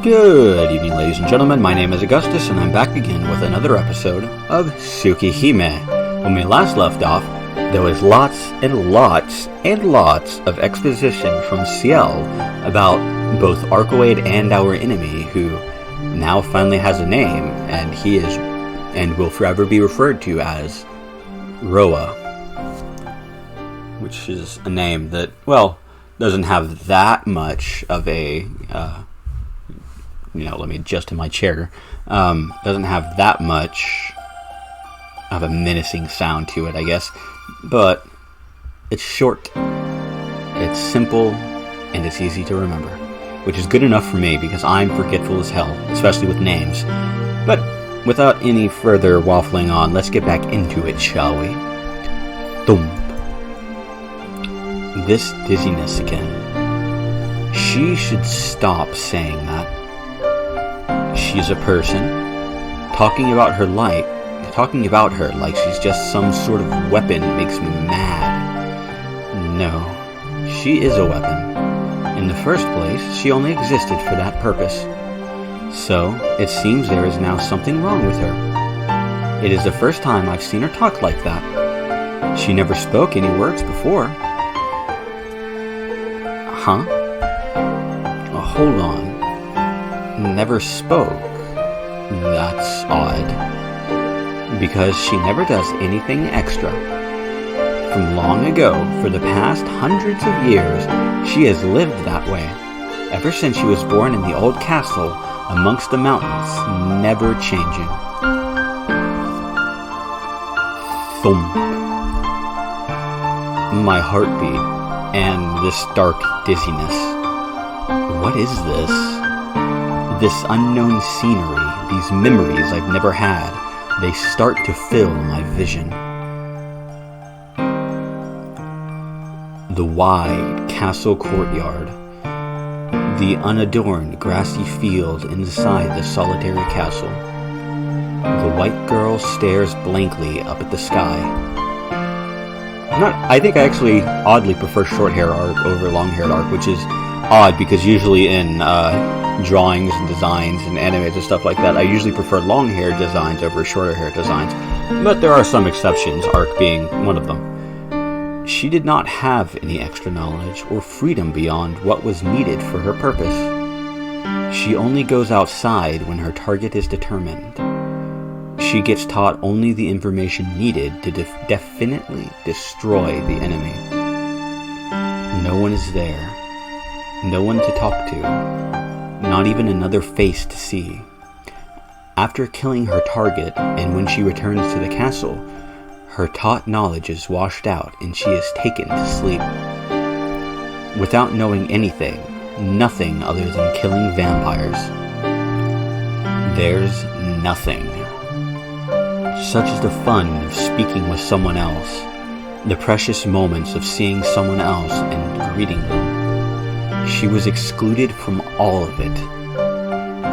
Good evening, ladies and gentlemen. My name is Augustus, and I'm back again with another episode of Tsukihime. When we last left off, there was lots and lots and lots of exposition from Ciel about both Arcueid and our enemy, who now finally has a name, and he is and will forever be referred to as Roa, which is a name that, well, doesn't have that much of a let me adjust in my chair. Doesn't have that much of a menacing sound to it, I guess. But it's short, it's simple, and it's easy to remember. Which is good enough for me, because I'm forgetful as hell, especially with names. But without any further waffling on, let's get back into it, shall we? Thump. This dizziness again. She should stop saying that. She's a person, talking about her like she's just some sort of weapon makes me mad. No, she is a weapon. In the first place, she only existed for that purpose. So, it seems there is now something wrong with her. It is the first time I've seen her talk like that. She never spoke any words before. Huh? Oh, hold on. Never spoke. That's odd. Because she never does anything extra. From long ago, for the past hundreds of years, she has lived that way. Ever since she was born in the old castle amongst the mountains, never changing. Thump. My heartbeat, and this dark dizziness. What is this? This unknown scenery, these memories I've never had, they start to fill my vision. The wide castle courtyard, the unadorned grassy field inside the solitary castle. The white girl stares blankly up at the sky. I think I actually oddly prefer short-hair arc over long-haired arc, which is odd because usually in drawings and designs and animes and stuff like that, I usually prefer long-haired designs over shorter-hair designs, but there are some exceptions, arc being one of them. She did not have any extra knowledge or freedom beyond what was needed for her purpose. She only goes outside when her target is determined. She gets taught only the information needed to definitely destroy the enemy. No one is there. No one to talk to. Not even another face to see. After killing her target, and when she returns to the castle, her taught knowledge is washed out and she is taken to sleep. Without knowing anything, nothing other than killing vampires. There's nothing. Such is the fun of speaking with someone else, the precious moments of seeing someone else and greeting them. She was excluded from all of it.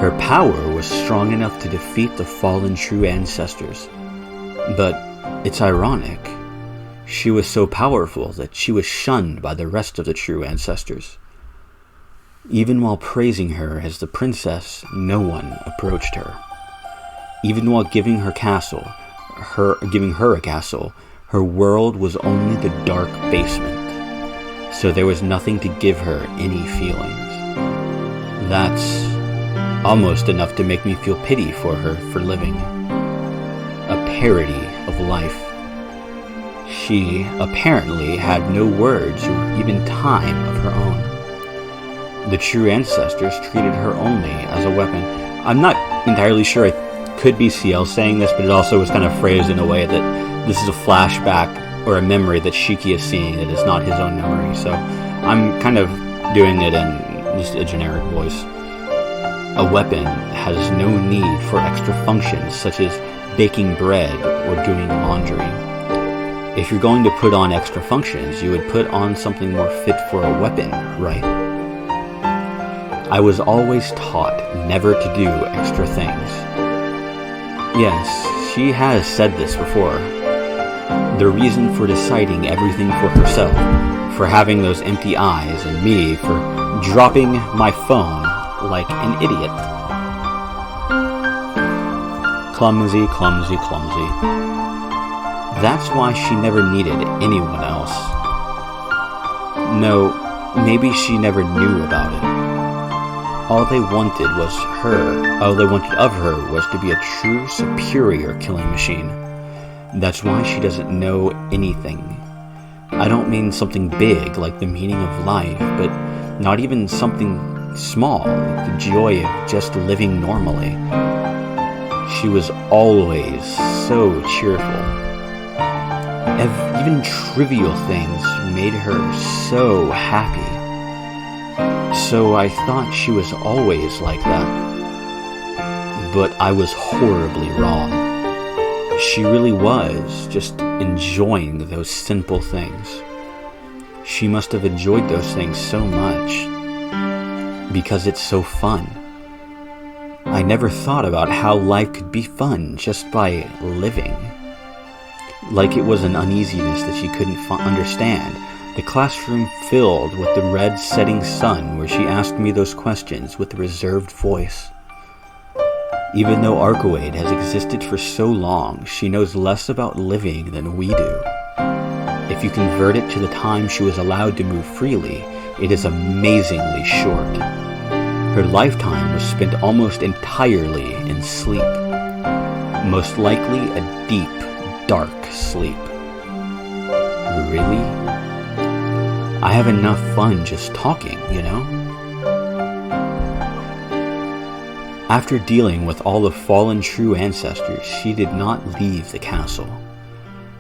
Her power was strong enough to defeat the fallen true ancestors. But it's ironic. She was so powerful that she was shunned by the rest of the true ancestors. Even while praising her as the princess, no one approached her. Even while giving her a castle, her world was only the dark basement. So there was nothing to give her any feelings. That's almost enough to make me feel pity for her for living. A parody of life. She apparently had no words or even time of her own. The true ancestors treated her only as a weapon. I'm not entirely sure, I could be Ciel saying this, but it also was kind of phrased in a way that this is a flashback or a memory that Shiki is seeing that is not his own memory. So I'm kind of doing it in just a generic voice. A weapon has no need for extra functions such as baking bread or doing laundry. If you're going to put on extra functions, you would put on something more fit for a weapon, right? I was always taught never to do extra things. Yes, she has said this before. The reason for deciding everything for herself, for having those empty eyes, and me for dropping my phone like an idiot. Clumsy, clumsy, clumsy. That's why she never needed anyone else. No, maybe she never knew about it. All they wanted of her was to be a true superior killing machine. That's why she doesn't know anything. I don't mean something big like the meaning of life, but not even something small like the joy of just living normally. She was always so cheerful. Even trivial things made her so happy. So I thought she was always like that. But I was horribly wrong. She really was just enjoying those simple things. She must have enjoyed those things so much because it's so fun. I never thought about how life could be fun just by living. Like it was an uneasiness that she couldn't understand. The classroom filled with the red setting sun where she asked me those questions with a reserved voice. Even though Arcueid has existed for so long, she knows less about living than we do. If you convert it to the time she was allowed to move freely, it is amazingly short. Her lifetime was spent almost entirely in sleep. Most likely a deep, dark sleep. Really? I have enough fun just talking, you know? After dealing with all the fallen true ancestors, she did not leave the castle.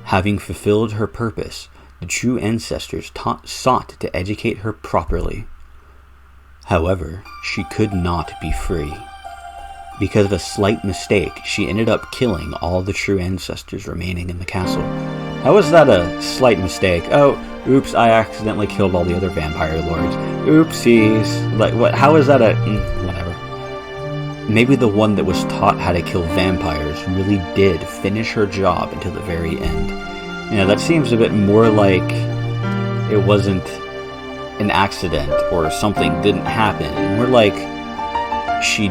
Having fulfilled her purpose, the true ancestors sought to educate her properly. However, she could not be free. Because of a slight mistake, she ended up killing all the true ancestors remaining in the castle. How was that a slight mistake? Oh, oops, I accidentally killed all the other vampire lords. Oopsies. Like, what? How is that a... whatever. Maybe the one that was taught how to kill vampires really did finish her job until the very end. You know, that seems a bit more like it wasn't an accident or something didn't happen. More like she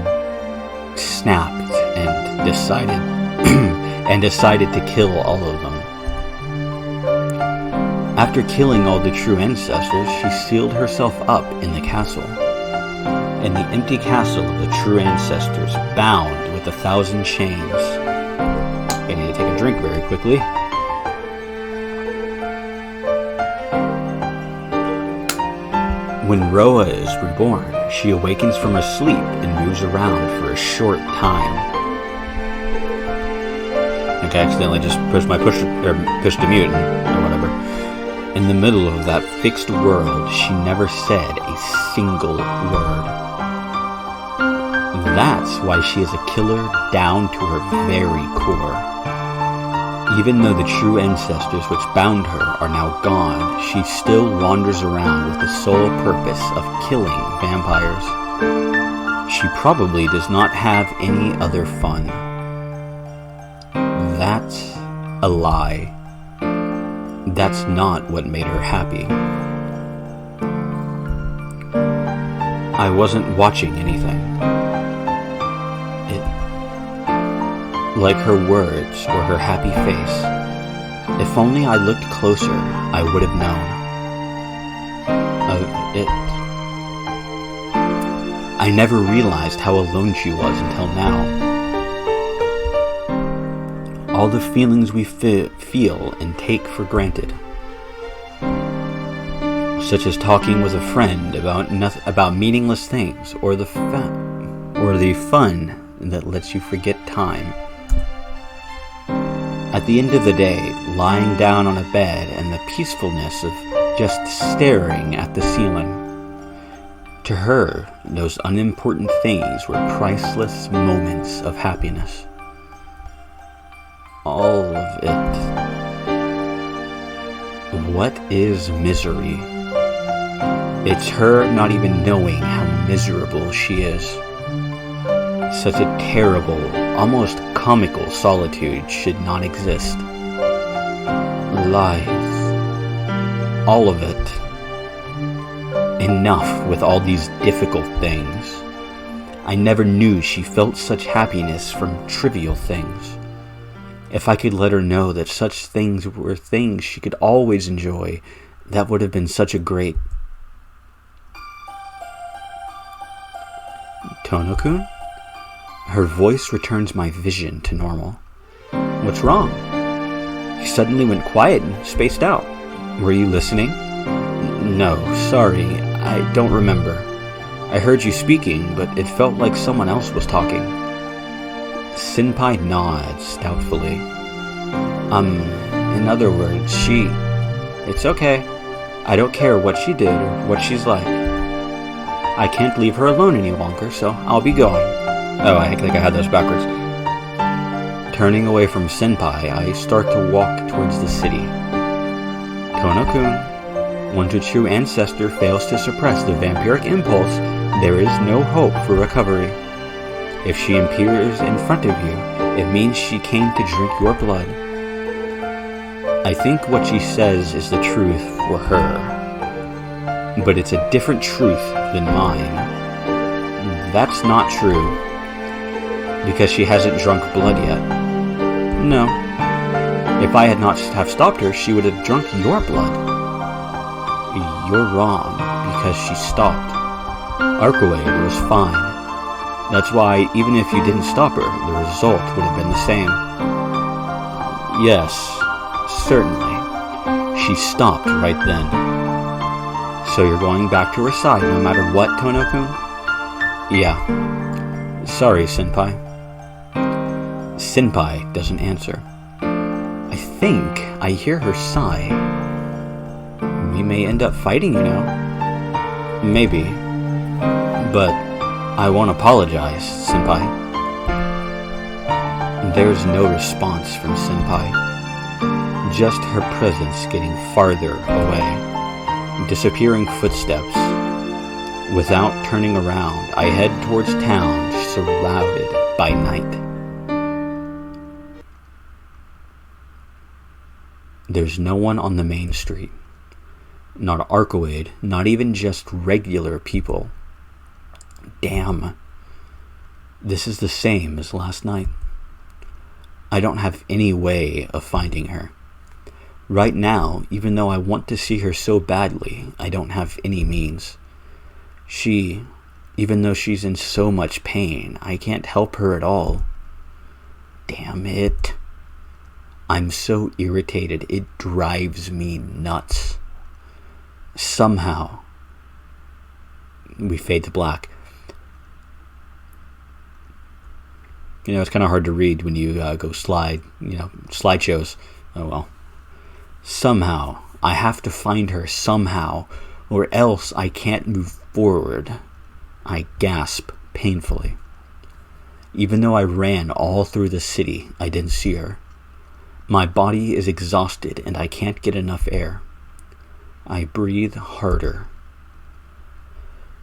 snapped and decided to kill all of them. After killing all the true ancestors, she sealed herself up in the castle. In the empty castle of the true ancestors, bound with 1,000 chains. I need to take a drink very quickly. When Roa is reborn, she awakens from her sleep and moves around for a short time. I think I accidentally just pushed my push to mute or whatever. In the middle of that fixed world, she never said a single word. That's why she is a killer down to her very core. Even though the true ancestors which bound her are now gone, she still wanders around with the sole purpose of killing vampires. She probably does not have any other fun. That's a lie. That's not what made her happy. I wasn't watching anything. Like her words or her happy face. If only I looked closer, I would have known. I never realized how alone she was until now. All the feelings we feel and take for granted. Such as talking with a friend about meaningless things, or the fun that lets you forget time. At the end of the day, lying down on a bed and the peacefulness of just staring at the ceiling. To her, those unimportant things were priceless moments of happiness. All of it. What is misery? It's her not even knowing how miserable she is. Such a terrible, almost comical solitude should not exist. Lies. All of it. Enough with all these difficult things. I never knew she felt such happiness from trivial things. If I could let her know that such things were things she could always enjoy, that would have been such a great... Tono-kun? Her voice returns my vision to normal. What's wrong? He suddenly went quiet and spaced out. Were you listening? No, sorry, I don't remember. I heard you speaking, but it felt like someone else was talking. Senpai nods doubtfully. In other words, she... It's okay. I don't care what she did or what she's like. I can't leave her alone any longer, so I'll be going. Oh, I think I had those backwards. Turning away from Senpai, I start to walk towards the city. Tono-kun, once a true ancestor fails to suppress the vampiric impulse, there is no hope for recovery. If she appears in front of you, it means she came to drink your blood. I think what she says is the truth for her, but it's a different truth than mine. That's not true, because she hasn't drunk blood yet. No. If I had not have stopped her, she would have drunk your blood. You're wrong, because she stopped. Arcueid was fine. That's why, even if you didn't stop her, the result would have been the same. Yes, certainly. She stopped right then. So you're going back to her side no matter what, Tono-kun? Yeah. Sorry, Senpai. Senpai doesn't answer. I think I hear her sigh. We may end up fighting, you know. Maybe. But I won't apologize, Senpai. There's no response from Senpai. Just her presence getting farther away. Disappearing footsteps. Without turning around, I head towards town, surrounded by night. There's no one on the main street. Not Arcueid, not even just regular people. Damn. This is the same as last night. I don't have any way of finding her. Right now, even though I want to see her so badly, I don't have any means. She, even though she's in so much pain, I can't help her at all. Damn it. I'm so irritated, it drives me nuts. Somehow, we fade to black. You know, it's kind of hard to read when you go slideshows. Oh well. Somehow, I have to find her somehow, or else I can't move forward. I gasp painfully. Even though I ran all through the city, I didn't see her. My body is exhausted and I can't get enough air. I breathe harder.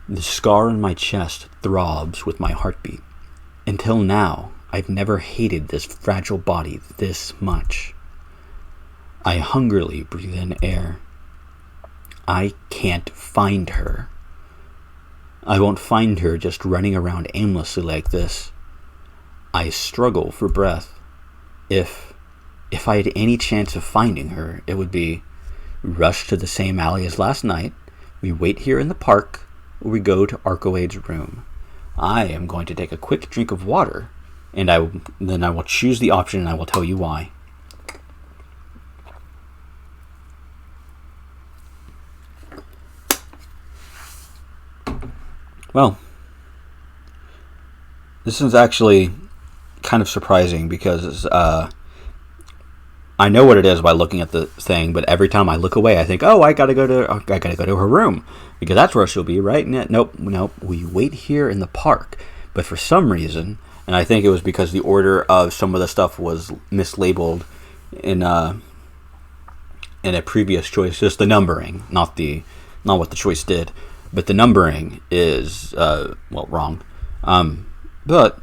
The scar on my chest throbs with my heartbeat. Until now, I've never hated this fragile body this much. I hungrily breathe in air. I can't find her. I won't find her just running around aimlessly like this. I struggle for breath. If I had any chance of finding her, it would be rush to the same alley as last night, we wait here in the park, or we go to Arcueid's room. I am going to take a quick drink of water, and then I will choose the option and I will tell you why. Well, this is actually kind of surprising because I know what it is by looking at the thing, but every time I look away, I think, "Oh, I gotta go to her room because that's where she'll be, right?" Nope. We wait here in the park, but for some reason, and I think it was because the order of some of the stuff was mislabeled in a previous choice, just the numbering, not what the choice did, but the numbering is wrong. But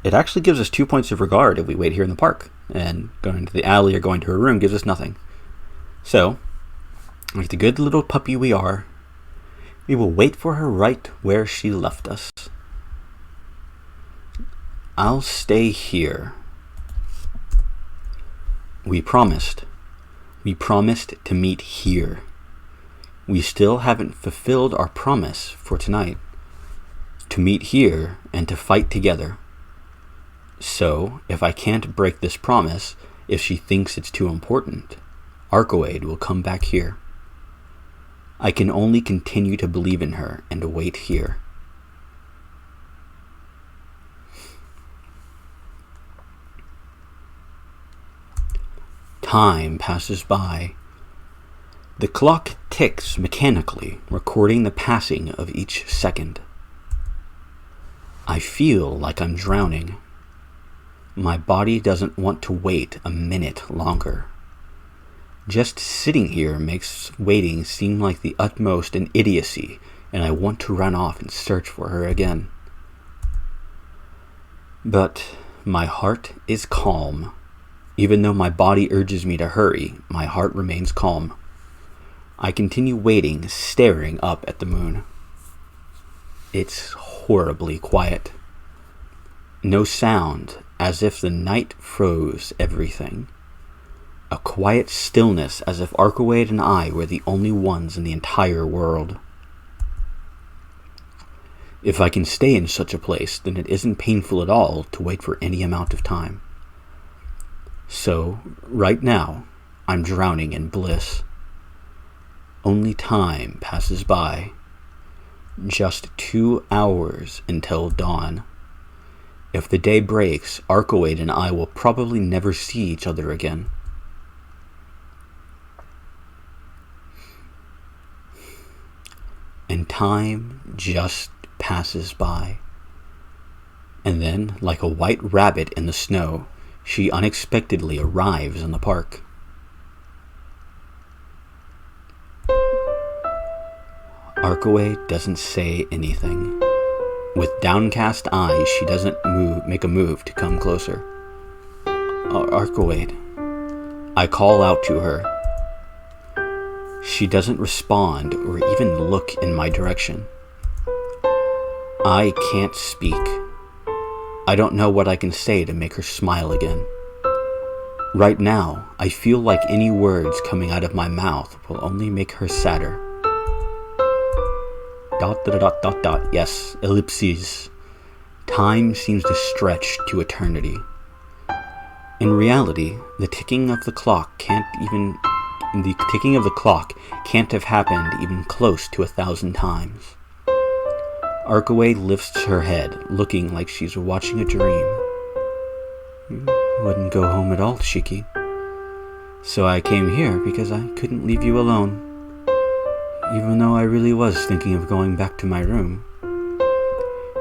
it actually gives us 2 points of regard if we wait here in the park. And going to the alley or going to her room gives us nothing. So, like the good little puppy we are, we will wait for her right where she left us. I'll stay here. We promised. We promised to meet here. We still haven't fulfilled our promise for tonight. To meet here and to fight together. So, if I can't break this promise, if she thinks it's too important, Arcueid will come back here. I can only continue to believe in her and wait here. Time passes by. The clock ticks mechanically, recording the passing of each second. I feel like I'm drowning. My body doesn't want to wait a minute longer. Just sitting here makes waiting seem like the utmost in idiocy, and I want to run off and search for her again. But my heart is calm. Even though my body urges me to hurry, my heart remains calm. I continue waiting, staring up at the moon. It's horribly quiet. No sound, as if the night froze everything. A quiet stillness, as if Arcueid and I were the only ones in the entire world. If I can stay in such a place, then it isn't painful at all to wait for any amount of time. So, right now, I'm drowning in bliss. Only time passes by. Just 2 hours until dawn. If the day breaks, Arcueid and I will probably never see each other again. And time just passes by. And then, like a white rabbit in the snow, she unexpectedly arrives in the park. Arcueid doesn't say anything. With downcast eyes, she doesn't make a move to come closer. Arcueid. I call out to her. She doesn't respond or even look in my direction. I can't speak. I don't know what I can say to make her smile again. Right now, I feel like any words coming out of my mouth will only make her sadder. ... Yes, ellipses. Time seems to stretch to eternity. In reality, the ticking of the clock can't have happened even close to 1,000 times. Arcueid lifts her head, looking like she's watching a dream. You wouldn't go home at all, Shiki. So I came here because I couldn't leave you alone. Even though I really was thinking of going back to my room.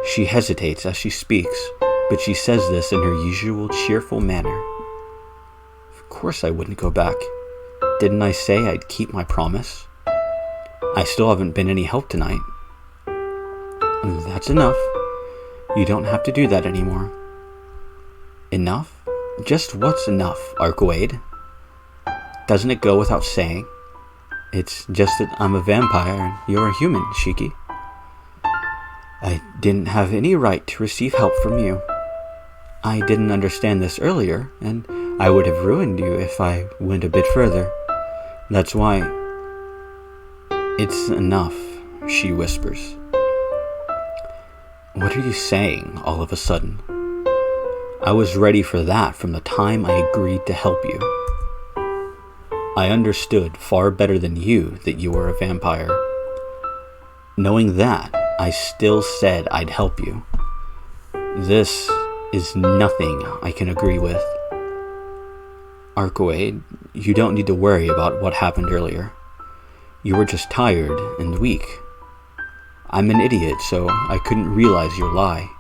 She hesitates as she speaks, but she says this in her usual cheerful manner. Of course I wouldn't go back. Didn't I say I'd keep my promise? I still haven't been any help tonight. That's enough. You don't have to do that anymore. Enough? Just what's enough, Arcueid? Doesn't it go without saying? It's just that I'm a vampire and you're a human, Shiki. I didn't have any right to receive help from you. I didn't understand this earlier, and I would have ruined you if I went a bit further. That's why... It's enough, she whispers. What are you saying, all of a sudden? I was ready for that from the time I agreed to help you. I understood far better than you that you were a vampire. Knowing that, I still said I'd help you. This is nothing I can agree with. Arcueid, you don't need to worry about what happened earlier. You were just tired and weak. I'm an idiot, so I couldn't realize your lie.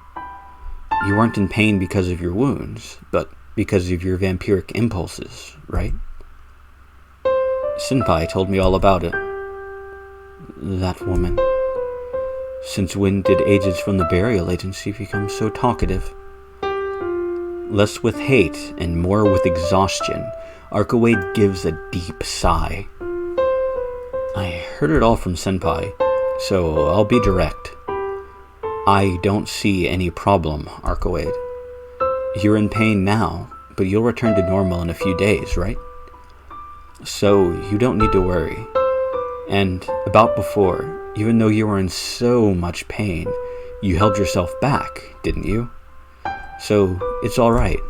You weren't in pain because of your wounds, but because of your vampiric impulses, right? Senpai told me all about it. That woman. Since when did agents from the burial agency become so talkative? Less with hate and more with exhaustion, Arcueid gives a deep sigh. I heard it all from Senpai, so I'll be direct. I don't see any problem, Arcueid. You're in pain now, but you'll return to normal in a few days, right? So you don't need to worry. And about before, even though you were in so much pain, you held yourself back, didn't you? So it's alright.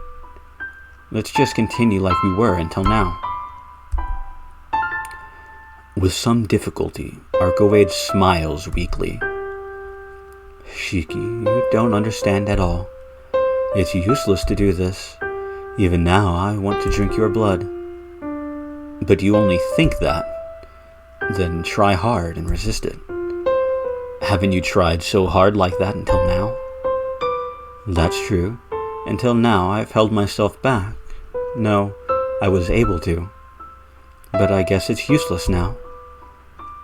Let's just continue like we were until now. With some difficulty, Arcueid smiles weakly. Shiki, you don't understand at all. It's useless to do this. Even now, I want to drink your blood. But you only think that. Then try hard and resist it. Haven't you tried so hard like that until now? That's true. Until now, I've held myself back. No, I was able to. But I guess it's useless now.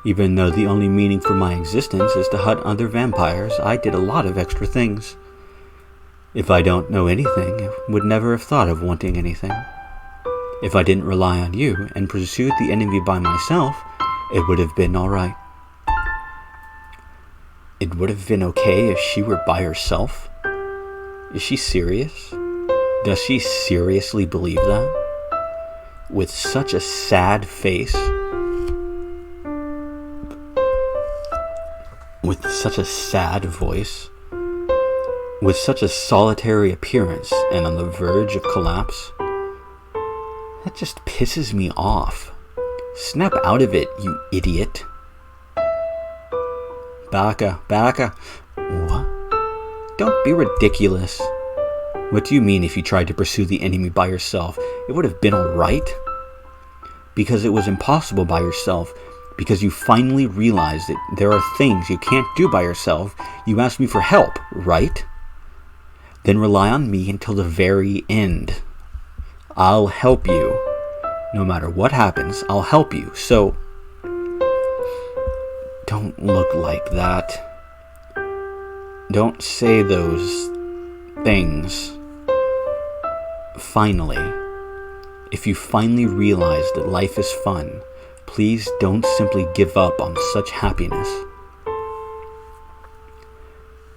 Even though the only meaning for my existence is to hunt other vampires, I did a lot of extra things. If I don't know anything, I would never have thought of wanting anything. If I didn't rely on you and pursued the enemy by myself, it would have been alright. It would have been okay if she were by herself? Is she serious? Does she seriously believe that? With such a sad face, with such a sad voice, with such a solitary appearance and on the verge of collapse, that just pisses me off. Snap out of it, you idiot. Baka. What? Don't be ridiculous. What do you mean if you tried to pursue the enemy by yourself? It would have been alright? Because it was impossible by yourself. Because you finally realized that there are things you can't do by yourself. You asked me for help, right? Then rely on me until the very end. I'll help you. No matter what happens, I'll help you. So, don't look like that. Don't say those things. Finally, if you finally realize that life is fun, please don't simply give up on such happiness.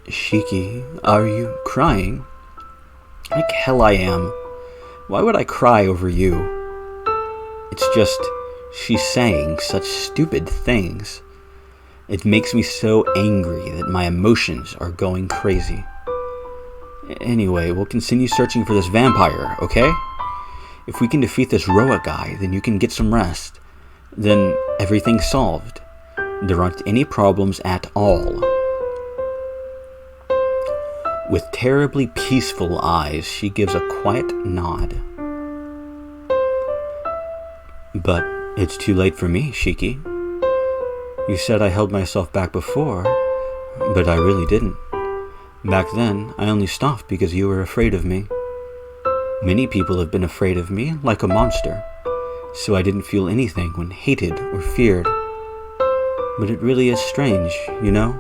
Shiki, are you crying? Like hell I am. Why would I cry over you? It's just, she's saying such stupid things. It makes me so angry that my emotions are going crazy. Anyway, we'll continue searching for this vampire, okay? If we can defeat this Roa guy, then you can get some rest. Then everything's solved. There aren't any problems at all. With terribly peaceful eyes, she gives a quiet nod. But it's too late for me, Shiki. You said I held myself back before, but I really didn't. Back then, I only stopped because you were afraid of me. Many people have been afraid of me, like a monster, so I didn't feel anything when hated or feared. But it really is strange, you know?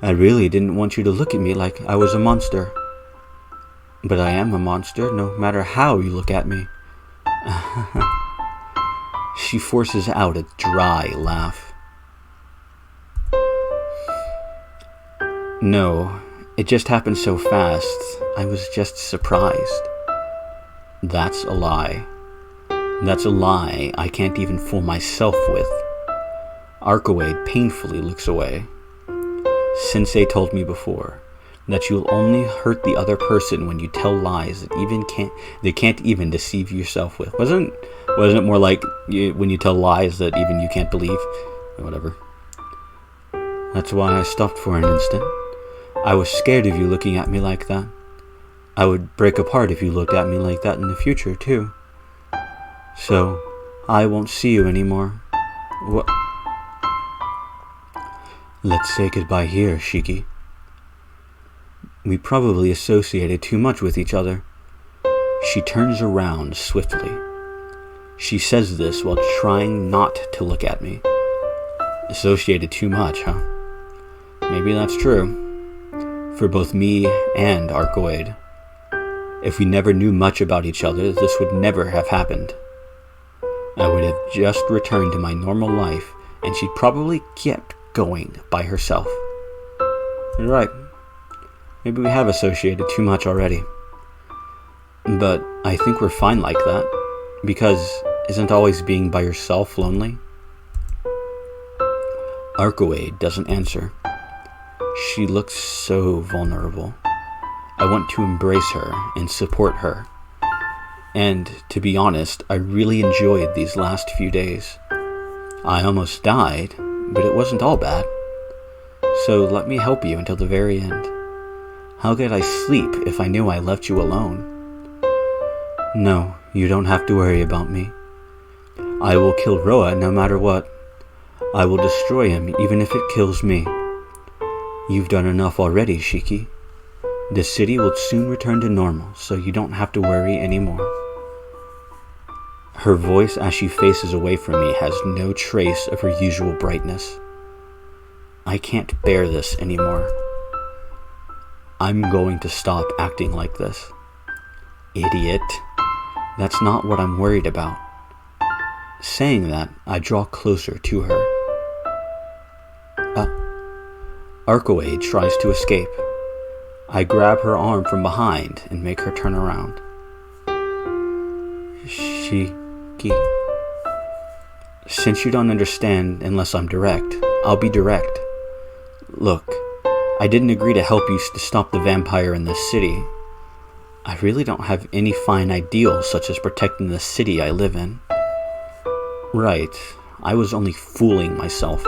I really didn't want you to look at me like I was a monster. But I am a monster, no matter how you look at me. She forces out a dry laugh. No, it just happened so fast. I was just surprised. That's a lie. That's a lie I can't even fool myself with. Arcueid painfully looks away. Sensei told me before that you'll only hurt the other person when you tell lies that they can't even deceive yourself with. Wasn't it more like when you tell lies that even you can't believe? Whatever. That's why I stopped for an instant. I was scared of you looking at me like that. I would break apart if you looked at me like that in the future, too. So, I won't see you anymore. What? Let's say goodbye here, Shiki. We probably associated too much with each other. She turns around swiftly. She says this while trying not to look at me. Associated too much, huh? Maybe that's true. For both me and Arcueid. If we never knew much about each other, this would never have happened. I would have just returned to my normal life, and she'd probably kept going by herself. You're right. Maybe we have associated too much already. But I think we're fine like that, because isn't always being by yourself lonely? Arcueid doesn't answer. She looks so vulnerable. I want to embrace her and support her. And to be honest, I really enjoyed these last few days. I almost died, but it wasn't all bad. So let me help you until the very end. How could I sleep if I knew I left you alone? No, you don't have to worry about me. I will kill Roa no matter what. I will destroy him even if it kills me. You've done enough already, Shiki. The city will soon return to normal, so you don't have to worry anymore. Her voice as she faces away from me has no trace of her usual brightness. I can't bear this anymore. I'm going to stop acting like this. Idiot. That's not what I'm worried about. Saying that, I draw closer to her. Arcueid tries to escape. I grab her arm from behind and make her turn around. Shiki. Since you don't understand unless I'm direct, I'll be direct. Look, I didn't agree to help you to stop the vampire in this city. I really don't have any fine ideals such as protecting the city I live in. Right, I was only fooling myself.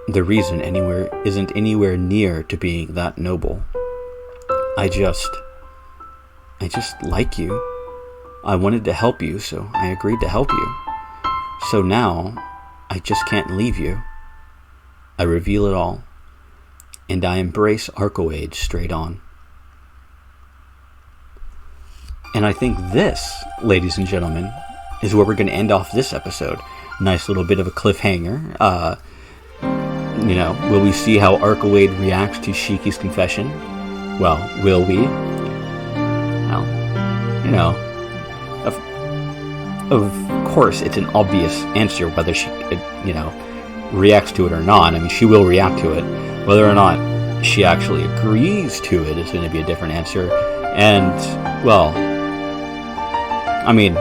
The reason isn't anywhere near to being that noble. I just like you. I wanted to help you, so I agreed to help you. So now, I just can't leave you. I reveal it all, and I embrace Arcueid straight on. And I think this, ladies and gentlemen, is where we're going to end off this episode. Nice little bit of a cliffhanger. Will we see how Arcueid reacts to Shiki's confession? Well, will we? Well, of course, it's an obvious answer whether she, reacts to it or not. I mean, she will react to it. Whether or not she actually agrees to it is going to be a different answer. And, well, I mean,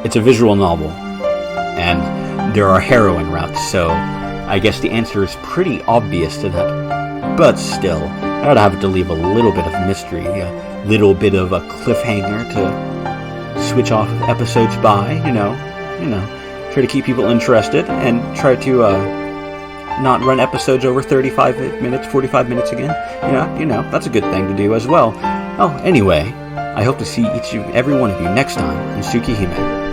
it's a visual novel, and there are heroine routes, so I guess the answer is pretty obvious to that. But still, I'd have to leave a little bit of mystery, a little bit of a cliffhanger to switch off episodes by, try to keep people interested and try to not run episodes over 35 minutes, 45 minutes again. That's a good thing to do as well. Oh, anyway, I hope to see every one of you next time in Tsukihime.